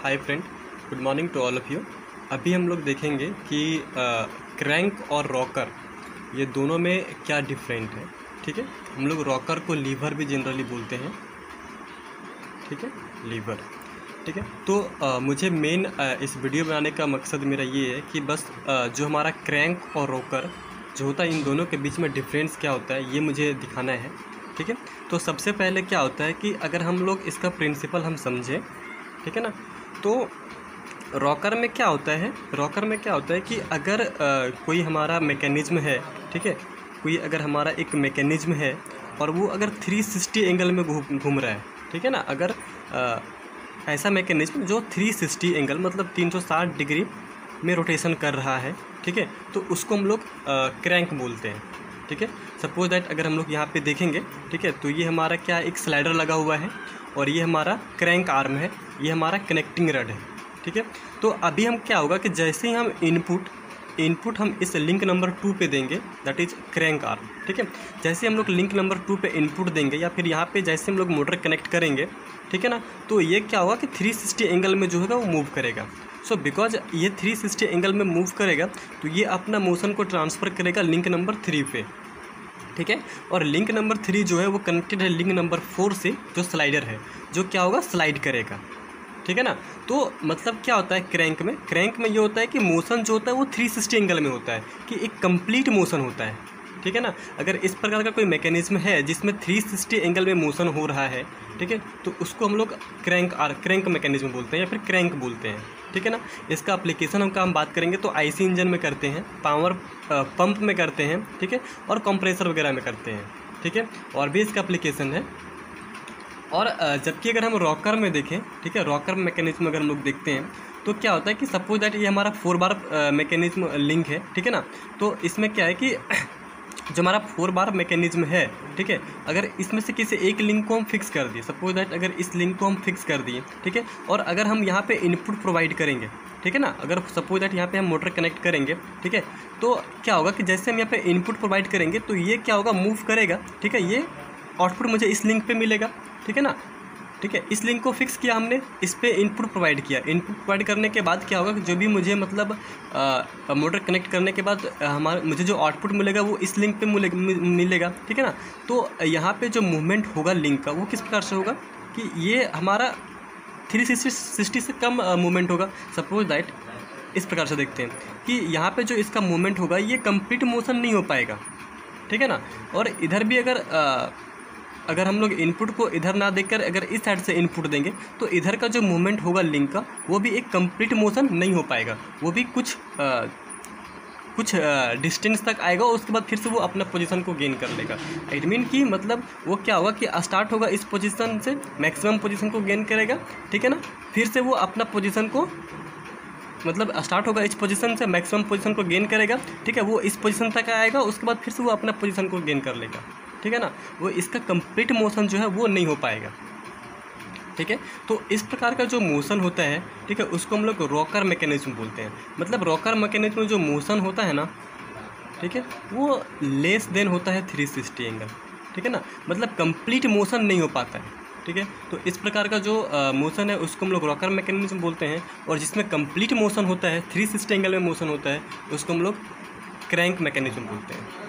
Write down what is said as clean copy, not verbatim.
Hi friend, good morning to all of you. अभी हम लोग देखेंगे कि क्रैंक और रॉकर ये दोनों में क्या डिफरेंट है। ठीक है, हम लोग रॉकर को लीवर भी जनरली बोलते हैं। ठीक है, लीवर। ठीक है, तो मुझे मेन इस वीडियो बनाने का मकसद मेरा ये है कि बस जो हमारा क्रैंक और रॉकर जो होता है इन दोनों के बीच में डिफरेंस क्या होता है ये मुझे दिखाना है। ठीक है, तो सबसे पहले क्या होता है कि अगर हम लोग इसका प्रिंसिपल हम समझें, ठीक है ना, तो रॉकर में क्या होता है, रॉकर में क्या होता है कि अगर कोई हमारा मैकेनिज्म है, ठीक है, कोई अगर हमारा एक मैकेनिज्म है और वो अगर 360 एंगल में घूम रहा है, ठीक है ना, अगर ऐसा मैकेनिज्म जो 360 एंगल मतलब 360 डिग्री में रोटेशन कर रहा है, ठीक है, तो उसको हम लोग क्रैंक बोलते हैं। ठीक है, सपोज दैट अगर हम लोग यहाँ पे देखेंगे, ठीक है, तो ये हमारा क्या एक स्लाइडर लगा हुआ है और ये हमारा क्रैंक आर्म है, ये हमारा कनेक्टिंग रड है। ठीक है, तो अभी हम क्या होगा कि जैसे ही हम इनपुट हम इस लिंक नंबर 2 पे देंगे, दैट इज क्रैंक आर्म। ठीक है, जैसे हम लोग लिंक नंबर 2 पे इनपुट देंगे या फिर यहाँ पे जैसे हम लोग मोटर कनेक्ट करेंगे, ठीक है ना, तो ये क्या होगा कि 360 एंगल में जो है वो मूव करेगा। सो बिकॉज ये 360 एंगल में मूव करेगा तो ये अपना मोशन को ट्रांसफ़र करेगा लिंक नंबर 3 पे। ठीक है, और लिंक नंबर 3 जो है वो कनेक्टेड है लिंक नंबर 4 से, जो स्लाइडर है, जो क्या होगा स्लाइड करेगा। ठीक है ना, तो मतलब क्या होता है क्रैंक में ये होता है कि मोशन जो होता है वो 360 एंगल में होता है, कि एक कंप्लीट मोशन होता है। ठीक है ना, अगर इस प्रकार का कोई मैकेनिज्म है जिसमें 360 एंगल में मोशन हो रहा है, ठीक है, तो उसको हम लोग क्रैंक मैकेनिज्म बोलते हैं या फिर क्रैंक बोलते हैं। ठीक है ना, इसका एप्लीकेशन हम बात करेंगे तो आईसी इंजन में करते हैं, पावर पंप में करते हैं, ठीक है, और कंप्रेसर वगैरह में करते हैं। ठीक है, और भी इसका एप्लीकेशन है। और जबकि अगर हम रॉकर में देखें, ठीक है, रॉकर मैकेनिज्म अगर हम लोग देखते हैं तो क्या होता है कि सपोज दैट ये हमारा 4 बार मैकेनिज्म लिंक है। ठीक है ना, तो इसमें क्या है कि जो हमारा 4 बार मैकेनिज्म है, ठीक है, अगर इसमें से किसी एक लिंक को हम फिक्स कर दिए, सपोज दैट अगर इस लिंक को हम फिक्स कर दिए, ठीक है, और अगर हम यहाँ पे इनपुट प्रोवाइड करेंगे, ठीक है ना, अगर सपोज दैट यहाँ पे हम मोटर कनेक्ट करेंगे, ठीक है, तो क्या होगा कि जैसे हम यहाँ पे इनपुट प्रोवाइड करेंगे तो ये क्या होगा मूव करेगा। ठीक है, ये आउटपुट मुझे इस लिंक पे मिलेगा। ठीक है ना, ठीक है, इस लिंक को फिक्स किया हमने, इस पे इनपुट प्रोवाइड किया। इनपुट प्रोवाइड करने के बाद क्या होगा कि जो भी मुझे मतलब मोटर कनेक्ट करने के बाद मुझे जो आउटपुट मिलेगा वो इस लिंक पे मिलेगा। ठीक है ना, तो यहाँ पे जो मूवमेंट होगा लिंक का वो किस प्रकार से होगा कि ये हमारा 360 से कम मूवमेंट होगा। सपोज दैट इस प्रकार से देखते हैं कि यहाँ पे जो इसका मूवमेंट होगा ये कंप्लीट मोशन नहीं हो पाएगा। ठीक है ना, और इधर भी अगर हम लोग इनपुट को इधर ना देकर अगर इस साइड से इनपुट देंगे तो इधर का जो मूवमेंट होगा लिंक का वो भी एक कंप्लीट मोशन नहीं हो पाएगा, वो भी कुछ डिस्टेंस तक आएगा, उसके बाद फिर से वो अपना पोजीशन को गेन कर लेगा। इट मीन कि मतलब वो क्या होगा कि स्टार्ट होगा इस पोजीशन से, मैक्सिमम पोजीशन को गेन करेगा। ठीक है ना, फिर से वो अपना पोजीशन को मतलब स्टार्ट होगा इस पोजीशन से, मैक्सिमम पोजीशन को गेन करेगा। ठीक है, वो इस पोजीशन तक आएगा, उसके बाद फिर से वो अपना पोजीशन को गेन कर लेगा। ठीक है ना, वो इसका कंप्लीट मोशन जो है वो नहीं हो पाएगा। ठीक है, तो इस प्रकार का जो मोशन होता है, ठीक है, उसको हम लोग रॉकर मैकेनिज्म बोलते हैं। मतलब रॉकर मैकेनिज्म में जो मोशन होता है ना, ठीक है, वो लेस देन होता है 360 एंगल। ठीक है ना, मतलब कंप्लीट मोशन नहीं हो पाता है। ठीक है, तो इस प्रकार का जो मोशन है उसको हम लोग रॉकर मैकेनिज्म बोलते हैं, और जिसमें कंप्लीट मोशन होता है 360 एंगल में मोशन होता है उसको हम लोग क्रैंक मैकेनिज्म बोलते हैं।